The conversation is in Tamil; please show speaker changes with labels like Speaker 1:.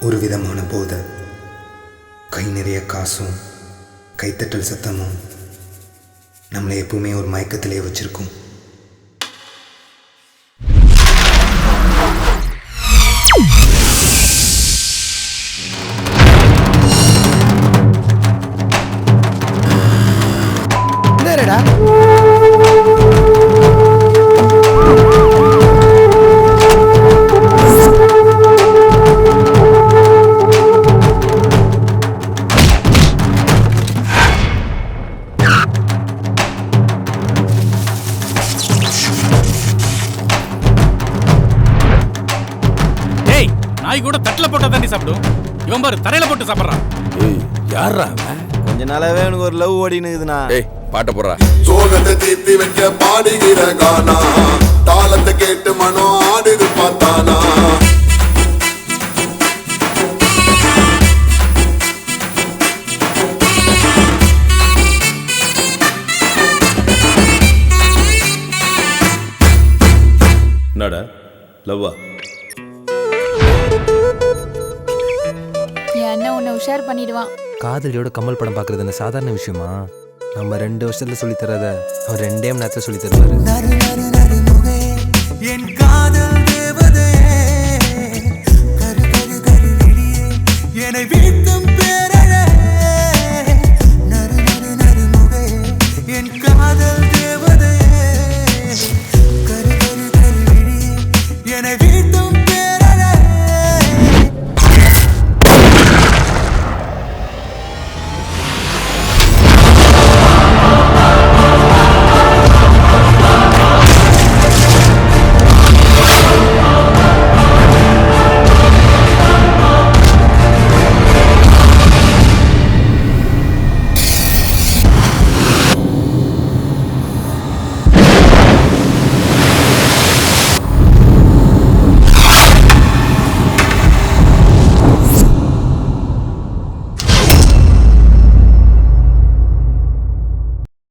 Speaker 1: ஒரு விதமான போதை. கை நிறைய காசும் கைத்தட்டல் சத்தமும் நம்மளை எப்பவுமே ஒரு மயக்கத்திலே வச்சிருக்கும்.
Speaker 2: என்னடா
Speaker 3: நாய் கூட தட்டில போட்டா தாண்டி சாப்பிடும். இவன் பாரு தரையில போட்டு சாப்பிட்றான்.
Speaker 4: ஏய் யாரா அவன்?
Speaker 5: கொஞ்ச நாளாவே எனக்கு ஒரு லவ் ஓடினுக்குதுண்ணா.
Speaker 4: ஏய் பாட்ட போடுறா.
Speaker 6: சோகத்தை தீர்த்தி வைக்க பாடுகிற கானா, தாளத்தை கேட்டு மனோ ஆடுது பார்த்தானா.
Speaker 4: என்னடா லவ்வா?
Speaker 7: என் அண்ணன் உன்னை உஷார் பண்ணிடுவான்.
Speaker 2: காதலியோட கமல் படம் பார்க்கறது என்ன சாதாரண விஷயமா? நம்ம 2 வருஷத்துல சொல்லி தரத அவர் 2 மணி நேரத்துல சொல்லி தருவாரு.
Speaker 8: என் காதல் தேவதே, கரு கரு கரு விழியே, என்னை வீழ்த்தும்